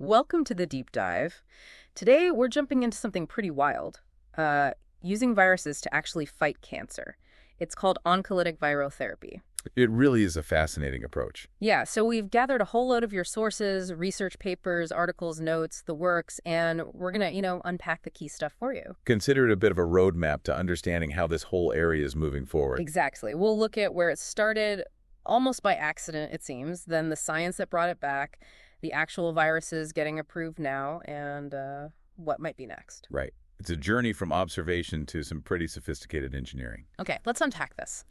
Welcome to the deep dive. Today, we're jumping into something pretty wild, using viruses to actually fight cancer. It's called oncolytic virotherapy. It really is a fascinating approach. Yeah, so we've gathered a whole load of your sources, research papers, articles, notes, the works, and we're going to, unpack the key stuff for you. Consider it a bit of a roadmap to understanding how this whole area is moving forward. Exactly. We'll look at where it started, almost by accident, it seems, then the science that brought it back, the actual viruses getting approved now, and what might be next. Right. It's a journey from observation to some pretty sophisticated engineering. Okay, let's unpack this.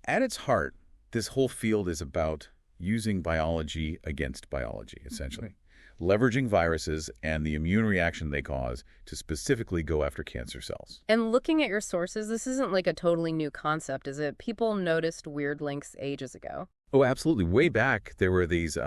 At its heart, this whole field is about using biology against biology, essentially. Leveraging viruses and the immune reaction they cause to specifically go after cancer cells. And looking at your sources, this isn't like a totally new concept, is it? People noticed weird links ages ago. Oh, absolutely. Way back, there were these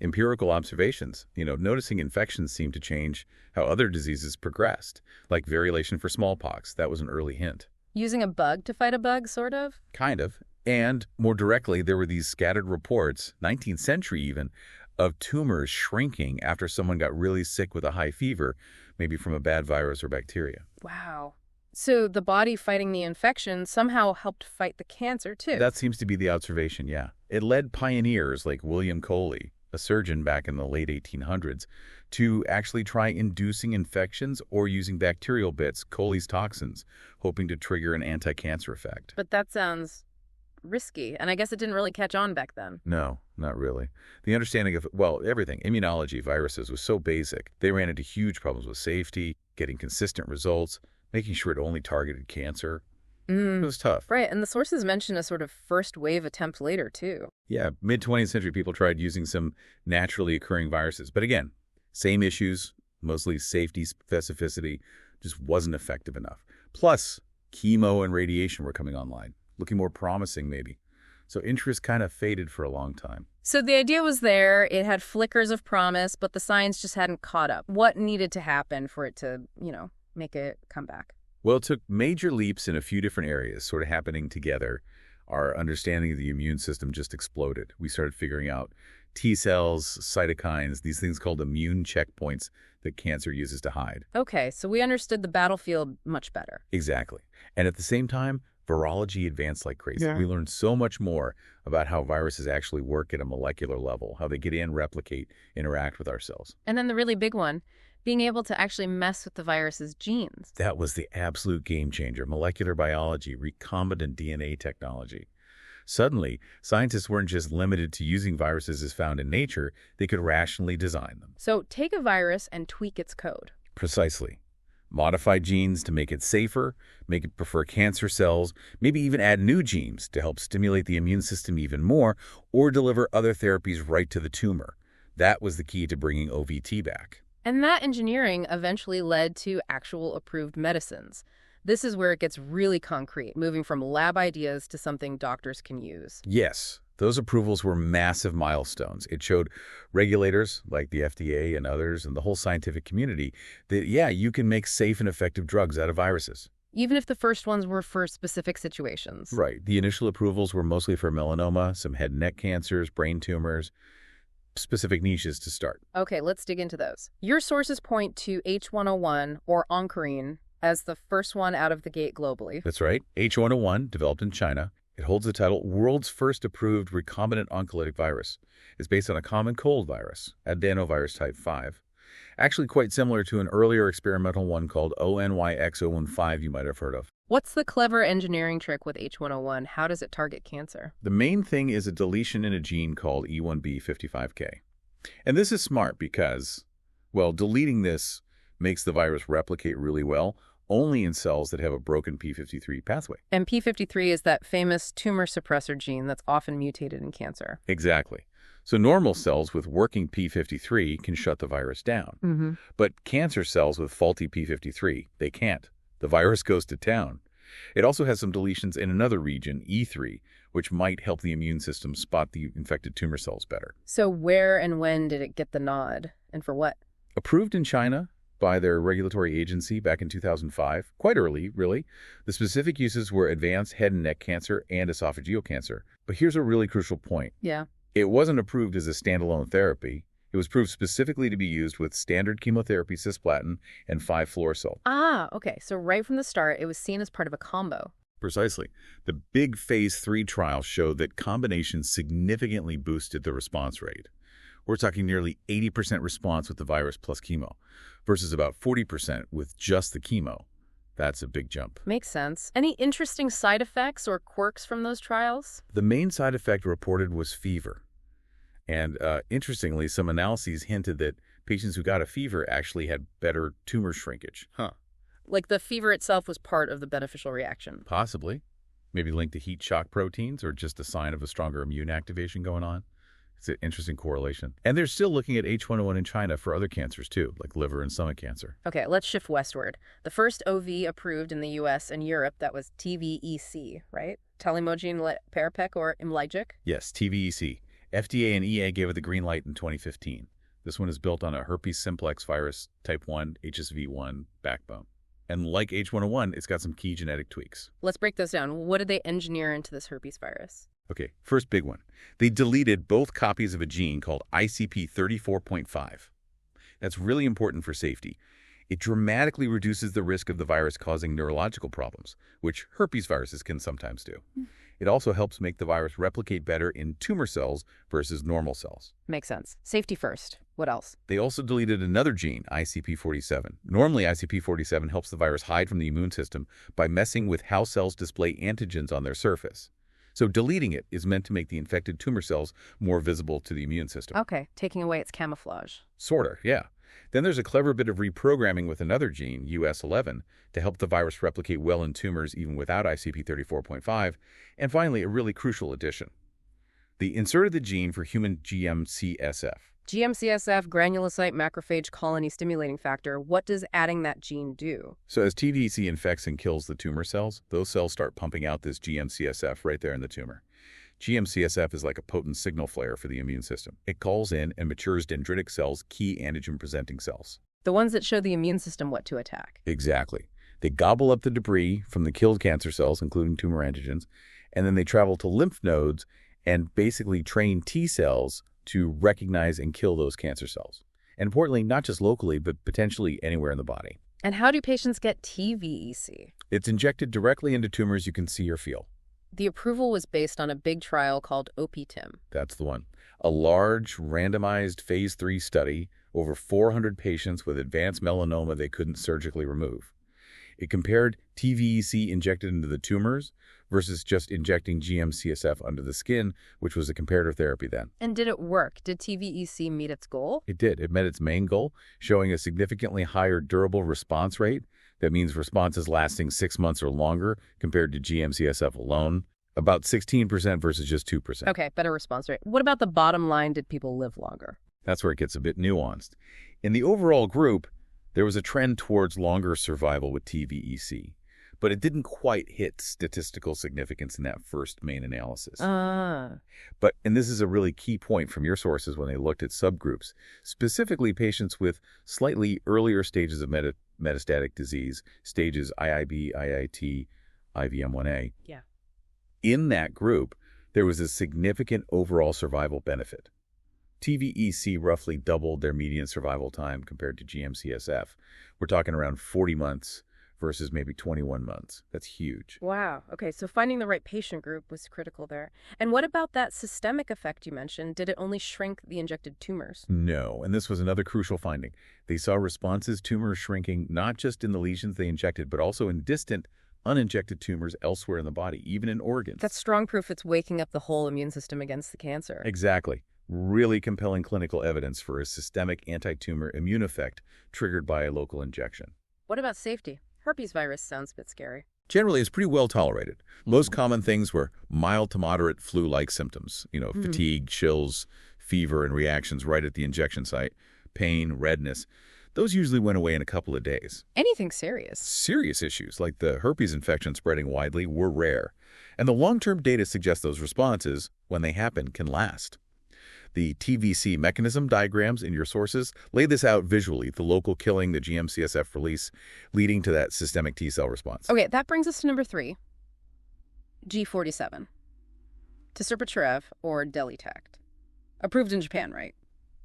empirical observations. Noticing infections seemed to change how other diseases progressed, like variolation for smallpox. That was an early hint. Using a bug to fight a bug, sort of? Kind of. And more directly, there were these scattered reports, 19th century even, of tumors shrinking after someone got really sick with a high fever, maybe from a bad virus or bacteria. Wow. So the body fighting the infection somehow helped fight the cancer, too. That seems to be the observation, yeah. It led pioneers like William Coley, a surgeon back in the late 1800s, to actually try inducing infections or using bacterial bits, Coley's toxins, hoping to trigger an anti-cancer effect. But that sounds risky, and I guess it didn't really catch on back then. No, not really. The understanding of, everything, immunology, viruses, was so basic. They ran into huge problems with safety, getting consistent results, making sure it only targeted cancer. It was tough. Right, and the sources mention a sort of first wave attempt later, too. Yeah, mid-20th century people tried using some naturally occurring viruses. But again, same issues, mostly safety, specificity, just wasn't effective enough. Plus, chemo and radiation were coming online, looking more promising maybe. So interest kind of faded for a long time. So the idea was there, it had flickers of promise, but the science just hadn't caught up. What needed to happen for it to, make a comeback? Well, it took major leaps in a few different areas sort of happening together. Our understanding of the immune system just exploded. We started figuring out T cells, cytokines, these things called immune checkpoints that cancer uses to hide. Okay, so we understood the battlefield much better. Exactly. And at the same time, virology advanced like crazy. Yeah. We learned so much more about how viruses actually work at a molecular level, how they get in, replicate, interact with our cells. And then the really big one, being able to actually mess with the virus's genes. That was the absolute game changer. Molecular biology, recombinant DNA technology. Suddenly, scientists weren't just limited to using viruses as found in nature, they could rationally design them. So take a virus and tweak its code. Precisely. Modify genes to make it safer, make it prefer cancer cells, maybe even add new genes to help stimulate the immune system even more, or deliver other therapies right to the tumor. That was the key to bringing OVT back. And that engineering eventually led to actual approved medicines. This is where it gets really concrete, moving from lab ideas to something doctors can use. Yes, those approvals were massive milestones. It showed regulators like the FDA and others and the whole scientific community that, you can make safe and effective drugs out of viruses. Even if the first ones were for specific situations. Right. The initial approvals were mostly for melanoma, some head and neck cancers, brain tumors, specific niches to start. Okay, let's dig into those. Your sources point to H101, or oncorine, as the first one out of the gate globally. That's right. H101, developed in China. It holds the title World's First Approved Recombinant Oncolytic Virus. It's based on a common cold virus, adenovirus type 5. Actually quite similar to an earlier experimental one called ONYX015 you might have heard of. What's the clever engineering trick with H101? How does it target cancer? The main thing is a deletion in a gene called E1B55K. And this is smart because, deleting this makes the virus replicate really well, only in cells that have a broken P53 pathway. And P53 is that famous tumor suppressor gene that's often mutated in cancer. Exactly. So normal cells with working P53 can shut the virus down. But cancer cells with faulty P53, they can't. The virus goes to town. It also has some deletions in another region, E3, which might help the immune system spot the infected tumor cells better. So where and when did it get the nod, and for what? Approved in China by their regulatory agency back in 2005, quite early, really. The specific uses were advanced head and neck cancer and esophageal cancer. But here's a really crucial point. Yeah. It wasn't approved as a standalone therapy. It was proved specifically to be used with standard chemotherapy cisplatin and 5-fluorouracil. Ah, okay. So right from the start, it was seen as part of a combo. Precisely. The big phase 3 trial showed that combinations significantly boosted the response rate. We're talking nearly 80% response with the virus plus chemo versus about 40% with just the chemo. That's a big jump. Makes sense. Any interesting side effects or quirks from those trials? The main side effect reported was fever. And interestingly, some analyses hinted that patients who got a fever actually had better tumor shrinkage. Like the fever itself was part of the beneficial reaction. Possibly. Maybe linked to heat shock proteins or just a sign of a stronger immune activation going on. It's an interesting correlation. And they're still looking at H1N1 in China for other cancers too, like liver and stomach cancer. Okay, let's shift westward. The first OV approved in the US and Europe, that was T-VEC, right? Telemogene Parapec or Imlygic? Yes, T-VEC. FDA and EA gave it the green light in 2015. This one is built on a herpes simplex virus type 1 HSV1 backbone. And like H1N1, it's got some key genetic tweaks. Let's break those down. What did they engineer into this herpes virus? Okay, first big one. They deleted both copies of a gene called ICP34.5. That's really important for safety. It dramatically reduces the risk of the virus causing neurological problems, which herpes viruses can sometimes do. It also helps make the virus replicate better in tumor cells versus normal cells. Makes sense. Safety first. What else? They also deleted another gene, ICP47. Normally, ICP47 helps the virus hide from the immune system by messing with how cells display antigens on their surface. So deleting it is meant to make the infected tumor cells more visible to the immune system. Okay, taking away its camouflage. Sorta, yeah. Then there's a clever bit of reprogramming with another gene, US11, to help the virus replicate well in tumors even without ICP34.5. And finally, a really crucial addition. They inserted the gene for human GM-CSF. GM-CSF, granulocyte macrophage colony stimulating factor. What does adding that gene do? So as T-VEC infects and kills the tumor cells, those cells start pumping out this GM-CSF right there in the tumor. GM-CSF is like a potent signal flare for the immune system. It calls in and matures dendritic cells, key antigen-presenting cells. The ones that show the immune system what to attack. Exactly. They gobble up the debris from the killed cancer cells, including tumor antigens, and then they travel to lymph nodes and basically train T cells to recognize and kill those cancer cells. And importantly, not just locally, but potentially anywhere in the body. And how do patients get T-VEC? It's injected directly into tumors you can see or feel. The approval was based on a big trial called OP-TIM. That's the one. A large, randomized phase 3 study, over 400 patients with advanced melanoma they couldn't surgically remove. It compared T-VEC injected into the tumors versus just injecting GM-CSF under the skin, which was a comparator therapy then. And did it work? Did T-VEC meet its goal? It did. It met its main goal, showing a significantly higher durable response rate. That means responses lasting 6 months or longer compared to GM-CSF alone. About 16% versus just 2%. Okay, better response rate. What about the bottom line? Did people live longer? That's where it gets a bit nuanced. In the overall group, there was a trend towards longer survival with T-VEC, but it didn't quite hit statistical significance in that first main analysis. And this is a really key point from your sources when they looked at subgroups, specifically patients with slightly earlier stages of metastatic disease, stages IIB, IIT, IVM1A. Yeah. In that group, there was a significant overall survival benefit. T-VEC roughly doubled their median survival time compared to GM-CSF. We're talking around 40 months versus maybe 21 months. That's huge. Wow. Okay, so finding the right patient group was critical there. And what about that systemic effect you mentioned? Did it only shrink the injected tumors? No, and this was another crucial finding. They saw responses tumors shrinking not just in the lesions they injected, but also in distant, uninjected tumors elsewhere in the body, even in organs. That's strong proof it's waking up the whole immune system against the cancer. Exactly. Really compelling clinical evidence for a systemic anti-tumor immune effect triggered by a local injection. What about safety? Herpes virus sounds a bit scary. Generally, it's pretty well tolerated. Most common things were mild to moderate flu-like symptoms, fatigue, chills, fever, and reactions right at the injection site, pain, redness. Those usually went away in a couple of days. Anything serious? Serious issues, like the herpes infection spreading widely, were rare. And the long-term data suggests those responses, when they happen, can last. The T-VEC mechanism diagrams in your sources lay this out visually, the local killing, the GM-CSF release, leading to that systemic T-cell response. Okay, that brings us to number 3, G47, Tisirpatrav or Delitact. Approved in Japan, right?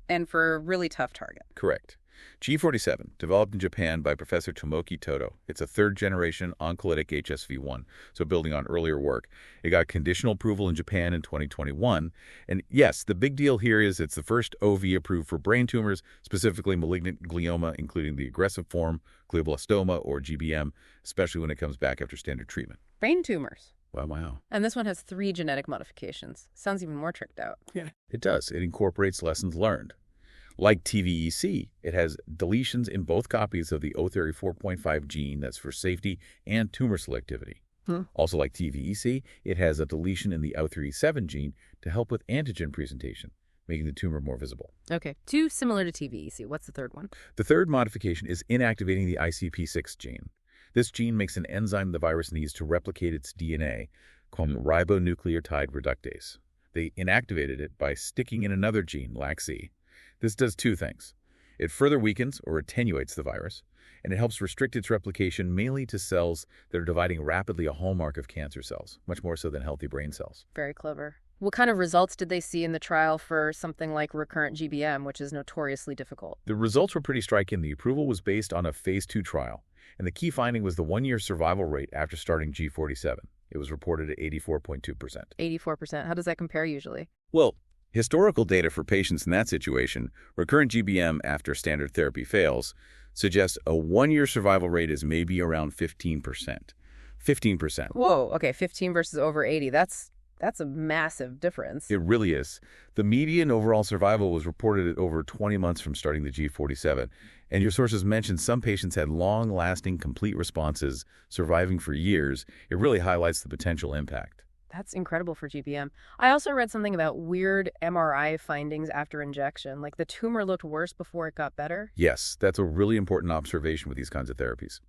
And for a really tough target. Correct. G47, developed in Japan by Professor Tomoki Todo. It's a third-generation oncolytic HSV1, so building on earlier work. It got conditional approval in Japan in 2021. And yes, the big deal here is it's the first OV approved for brain tumors, specifically malignant glioma, including the aggressive form, glioblastoma, or GBM, especially when it comes back after standard treatment. Brain tumors. Wow. And this one has 3 genetic modifications. Sounds even more tricked out. Yeah. It does. It incorporates lessons learned. Like T-VEC, it has deletions in both copies of the O34.5 gene that's for safety and tumor selectivity. Also like T-VEC, it has a deletion in the O37 gene to help with antigen presentation, making the tumor more visible. Okay, 2 similar to T-VEC. What's the third one? The third modification is inactivating the ICP6 gene. This gene makes an enzyme the virus needs to replicate its DNA, called ribonucleotide reductase. They inactivated it by sticking in another gene, LAC-Z. This does 2 things. It further weakens or attenuates the virus, and it helps restrict its replication mainly to cells that are dividing rapidly, a hallmark of cancer cells, much more so than healthy brain cells. Very clever. What kind of results did they see in the trial for something like recurrent GBM, which is notoriously difficult? The results were pretty striking. The approval was based on a phase 2 trial, and the key finding was the 1-year survival rate after starting G47. It was reported at 84.2%. 84%. How does that compare usually? Well, historical data for patients in that situation, recurrent GBM after standard therapy fails, suggests a 1-year survival rate is maybe around 15%. 15%. Whoa, okay, 15 versus over 80. That's a massive difference. It really is. The median overall survival was reported at over 20 months from starting the G47. And your sources mentioned some patients had long-lasting complete responses, surviving for years. It really highlights the potential impact. That's incredible for GBM. I also read something about weird MRI findings after injection, like the tumor looked worse before it got better. Yes, that's a really important observation with these kinds of therapies.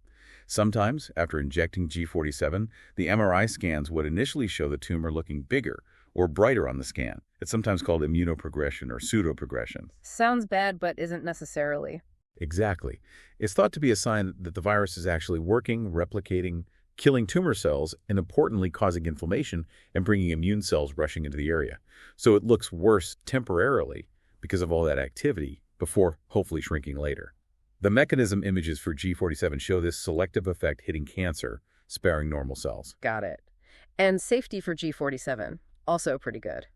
Sometimes, after injecting G47, the MRI scans would initially show the tumor looking bigger or brighter on the scan. It's sometimes called immunoprogression or pseudoprogression. Sounds bad, but isn't necessarily. Exactly. It's thought to be a sign that the virus is actually working, replicating, killing tumor cells, and importantly causing inflammation and bringing immune cells rushing into the area. So it looks worse temporarily because of all that activity before hopefully shrinking later. The mechanism images for G47 show this selective effect hitting cancer, sparing normal cells. Got it. And safety for G47, also pretty good.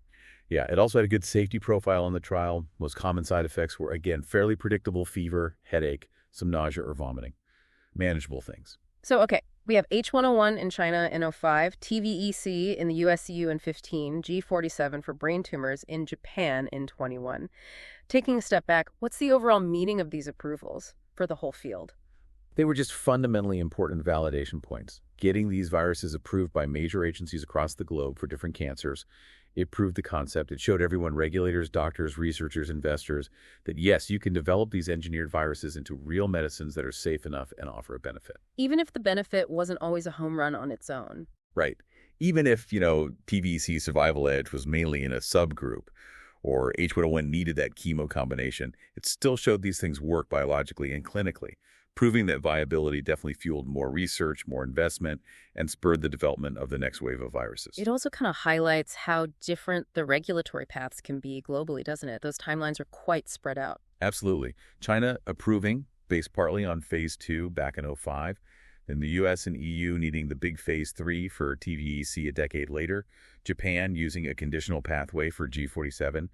Yeah, it also had a good safety profile in the trial. Most common side effects were, again, fairly predictable: fever, headache, some nausea or vomiting. Manageable things. So, okay, we have H101 in China in 05, T-VEC in the USCU in 15, G47 for brain tumors in Japan in 21. Taking a step back, what's the overall meaning of these approvals for the whole field? They were just fundamentally important validation points. Getting these viruses approved by major agencies across the globe for different cancers, it proved the concept. It showed everyone, regulators, doctors, researchers, investors, that yes, you can develop these engineered viruses into real medicines that are safe enough and offer a benefit. Even if the benefit wasn't always a home run on its own. Right. Even if, TVC survival edge was mainly in a subgroup, or H101 needed that chemo combination, it still showed these things work biologically and clinically, proving that viability definitely fueled more research, more investment, and spurred the development of the next wave of viruses. It also kind of highlights how different the regulatory paths can be globally, doesn't it? Those timelines are quite spread out. Absolutely. China approving, based partly on phase 2 back in 05, then the US and EU needing the big phase 3 for TVEC a decade later, Japan using a conditional pathway for G47.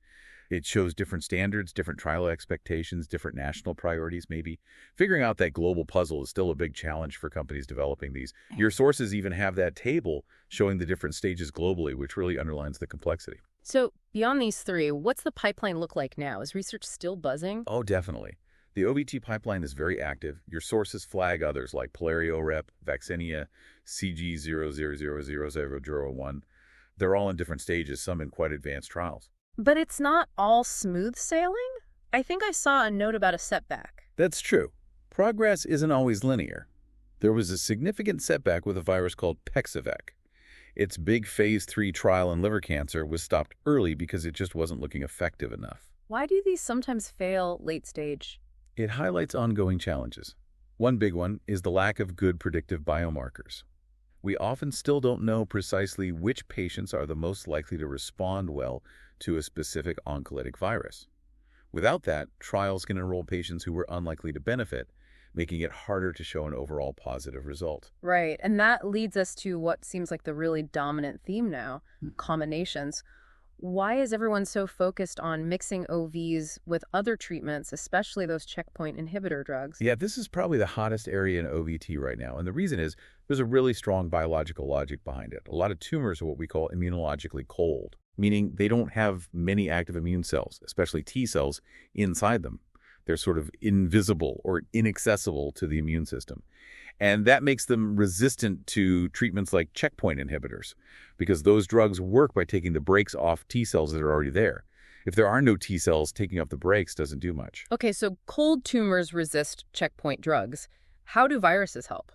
It shows different standards, different trial expectations, different national priorities maybe. Figuring out that global puzzle is still a big challenge for companies developing these. Your sources even have that table showing the different stages globally, which really underlines the complexity. So beyond these 3, what's the pipeline look like now? Is research still buzzing? Oh, definitely. The OVT pipeline is very active. Your sources flag others like Polario-Rep, Vaccinia, CG000001. They're all in different stages, some in quite advanced trials. But it's not all smooth sailing? I think I saw a note about a setback. That's true. Progress isn't always linear. There was a significant setback with a virus called PEXA-VEC. Its big phase 3 trial in liver cancer was stopped early because it just wasn't looking effective enough. Why do these sometimes fail late stage? It highlights ongoing challenges. One big one is the lack of good predictive biomarkers. We often still don't know precisely which patients are the most likely to respond well to a specific oncolytic virus. Without that, trials can enroll patients who were unlikely to benefit, making it harder to show an overall positive result. Right. And that leads us to what seems like the really dominant theme now, combinations. Why is everyone so focused on mixing OVs with other treatments, especially those checkpoint inhibitor drugs? Yeah, this is probably the hottest area in OVT right now, and the reason is there's a really strong biological logic behind it. A lot of tumors are what we call immunologically cold, meaning they don't have many active immune cells, especially T cells, inside them. They're sort of invisible or inaccessible to the immune system. And that makes them resistant to treatments like checkpoint inhibitors because those drugs work by taking the brakes off T cells that are already there. If there are no T cells, taking off the brakes doesn't do much. Okay, so cold tumors resist checkpoint drugs. How do viruses help?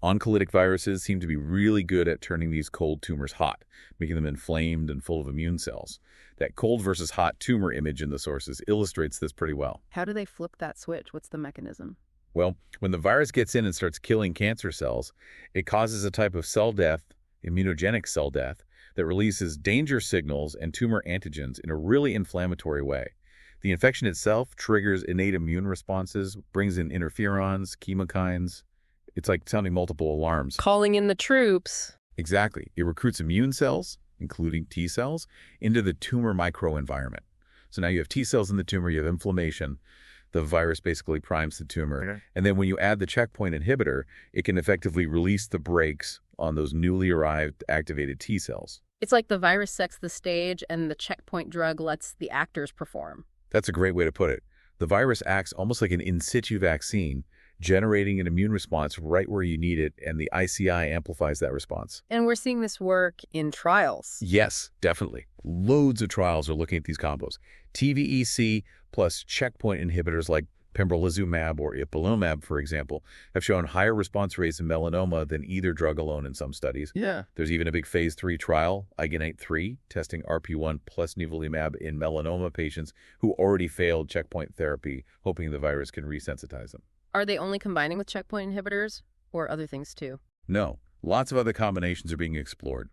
Oncolytic viruses seem to be really good at turning these cold tumors hot, making them inflamed and full of immune cells. That cold versus hot tumor image in the sources illustrates this pretty well. How do they flip that switch? What's the mechanism? Well, when the virus gets in and starts killing cancer cells, it causes a type of cell death, immunogenic cell death, that releases danger signals and tumor antigens in a really inflammatory way. The infection itself triggers innate immune responses, brings in interferons, chemokines. It's like sounding multiple alarms. Calling in the troops. Exactly. It recruits immune cells, including T cells, into the tumor microenvironment. So now you have T cells in the tumor, you have inflammation. The virus basically primes the tumor. Okay. And then when you add the checkpoint inhibitor, it can effectively release the brakes on those newly arrived activated T cells. It's like the virus sets the stage and the checkpoint drug lets the actors perform. That's a great way to put it. The virus acts almost like an in situ vaccine, generating an immune response right where you need it, and the ICI amplifies that response. And we're seeing this work in trials. Yes, definitely. Loads of trials are looking at these combos. T-VEC plus checkpoint inhibitors like pembrolizumab or ipilimumab, for example, have shown higher response rates in melanoma than either drug alone in some studies. Yeah. There's even a big phase 3 trial, IGNITE-3, testing RP1 plus nivolumab in melanoma patients who already failed checkpoint therapy, hoping the virus can resensitize them. Are they only combining with checkpoint inhibitors or other things too? No, lots of other combinations are being explored.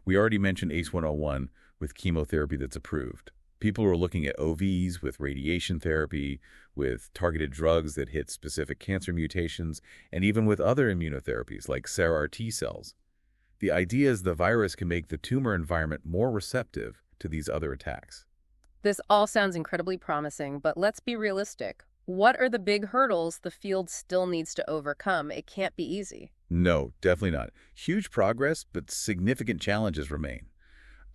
We already mentioned ACE-101 with chemotherapy that's approved. People are looking at OVs with radiation therapy, with targeted drugs that hit specific cancer mutations, and even with other immunotherapies like CAR T cells. The idea is the virus can make the tumor environment more receptive to these other attacks. This all sounds incredibly promising, but let's be realistic. What are the big hurdles the field still needs to overcome? It can't be easy. No, definitely not. Huge progress, but significant challenges remain.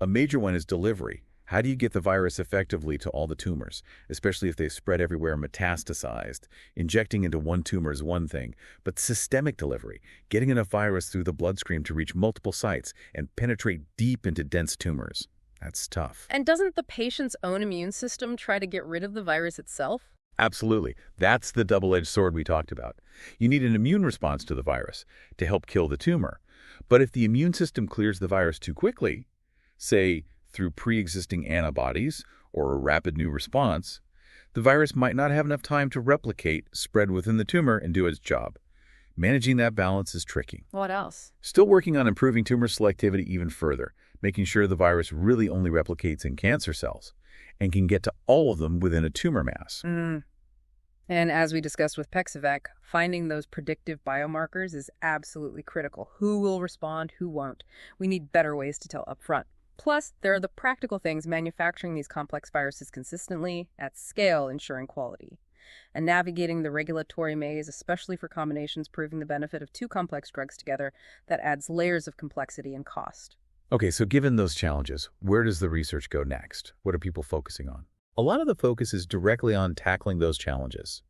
A major one is delivery. How do you get the virus effectively to all the tumors, especially if they spread everywhere metastasized? Injecting into one tumor is one thing, but systemic delivery, getting enough virus through the bloodstream to reach multiple sites and penetrate deep into dense tumors, that's tough. And doesn't the patient's own immune system try to get rid of the virus itself? Absolutely. That's the double-edged sword we talked about. You need an immune response to the virus to help kill the tumor. But if the immune system clears the virus too quickly, say through pre-existing antibodies or a rapid new response, the virus might not have enough time to replicate, spread within the tumor, and do its job. Managing that balance is tricky. What else? Still working on improving tumor selectivity even further, making sure the virus really only replicates in cancer cells and can get to all of them within a tumor mass. And as we discussed with T-VEC, finding those predictive biomarkers is absolutely critical. Who will respond, who won't? We need better ways to tell upfront. Plus, there are the practical things manufacturing these complex viruses consistently, at scale, ensuring quality. And navigating the regulatory maze, especially for combinations proving the benefit of two complex drugs together, that adds layers of complexity and cost. Okay, so given those challenges, where does the research go next? What are people focusing on? A lot of the focus is directly on tackling those challenges.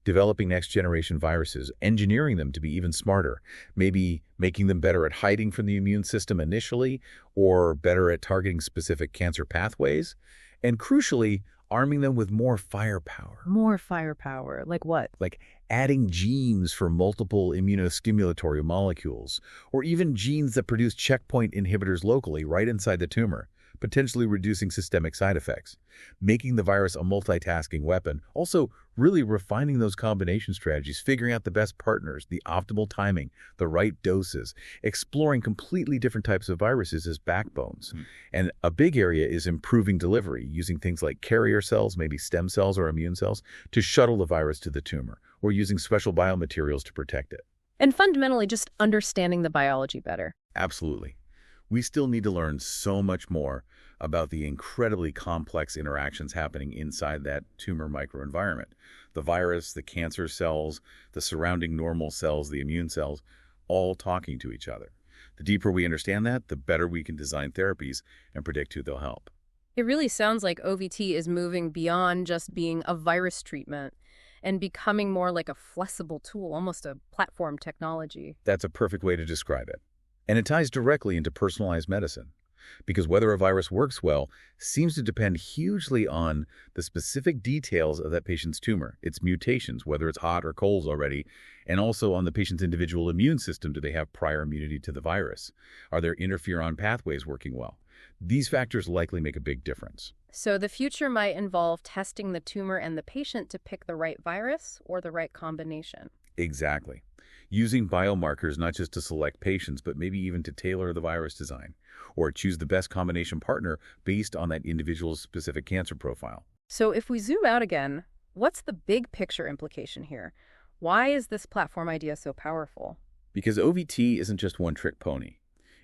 Developing next-generation viruses, engineering them to be even smarter, maybe making them better at hiding from the immune system initially, or better at targeting specific cancer pathways, and crucially, arming them with more firepower. More firepower? Like what? Like adding genes for multiple immunostimulatory molecules, or even genes that produce checkpoint inhibitors locally right inside the tumor, potentially reducing systemic side effects, making the virus a multitasking weapon, also really refining those combination strategies, figuring out the best partners, the optimal timing, the right doses, exploring completely different types of viruses as backbones. And a big area is improving delivery, using things like carrier cells, maybe stem cells or immune cells, to shuttle the virus to the tumor, or using special biomaterials to protect it. And fundamentally, just understanding the biology better. Absolutely. We still need to learn so much more about the incredibly complex interactions happening inside that tumor microenvironment. The virus, the cancer cells, the surrounding normal cells, the immune cells, all talking to each other. The deeper we understand that, the better we can design therapies and predict who they'll help. It really sounds like OVT is moving beyond just being a virus treatment and becoming more like a flexible tool, almost a platform technology. That's a perfect way to describe it. And it ties directly into personalized medicine, because whether a virus works well seems to depend hugely on the specific details of that patient's tumor, its mutations, whether it's hot or cold already, and also on the patient's individual immune system. Do they have prior immunity to the virus? Are their interferon pathways working well? These factors likely make a big difference. So the future might involve testing the tumor and the patient to pick the right virus or the right combination. Exactly. Using biomarkers not just to select patients, but maybe even to tailor the virus design, or choose the best combination partner based on that individual's specific cancer profile. So if we zoom out again, what's the big picture implication here? Why is this platform idea so powerful? Because OVT isn't just one-trick pony.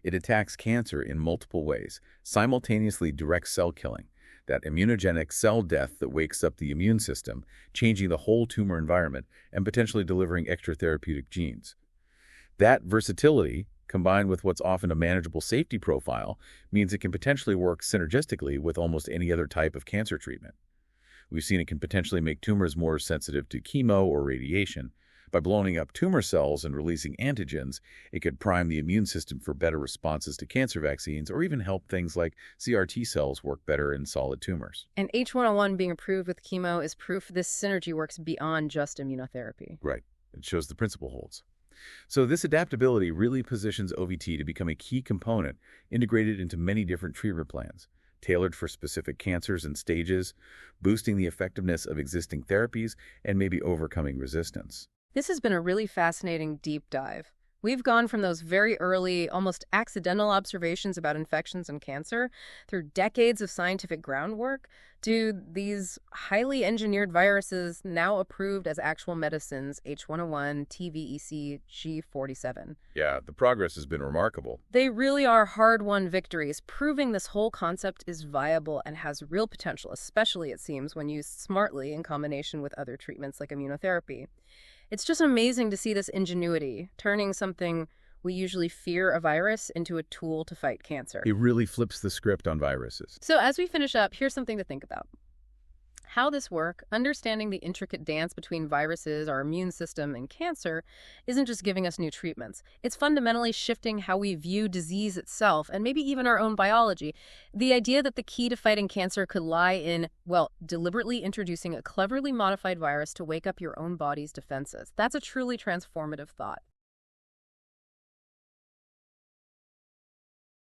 It attacks cancer in multiple ways, simultaneously directs cell killing, that immunogenic cell death that wakes up the immune system, changing the whole tumor environment, and potentially delivering extra therapeutic genes. That versatility, combined with what's often a manageable safety profile, means it can potentially work synergistically with almost any other type of cancer treatment. We've seen it can potentially make tumors more sensitive to chemo or radiation. By blowing up tumor cells and releasing antigens, it could prime the immune system for better responses to cancer vaccines, or even help things like CRT cells work better in solid tumors. And H101 being approved with chemo is proof this synergy works beyond just immunotherapy. Right. It shows the principle holds. So this adaptability really positions OVT to become a key component integrated into many different treatment plans, tailored for specific cancers and stages, boosting the effectiveness of existing therapies and maybe overcoming resistance. This has been a really fascinating deep dive. We've gone from those very early, almost accidental observations about infections and cancer through decades of scientific groundwork to these highly engineered viruses now approved as actual medicines, H101, T-VEC, G47. Yeah, the progress has been remarkable. They really are hard-won victories, proving this whole concept is viable and has real potential, especially, it seems, when used smartly in combination with other treatments like immunotherapy. It's just amazing to see this ingenuity, turning something we usually fear, a virus, into a tool to fight cancer. It really flips the script on viruses. So as we finish up, here's something to think about. How this works, understanding the intricate dance between viruses, our immune system, and cancer isn't just giving us new treatments. It's fundamentally shifting how we view disease itself and maybe even our own biology. The idea that the key to fighting cancer could lie in, well, deliberately introducing a cleverly modified virus to wake up your own body's defenses. That's a truly transformative thought.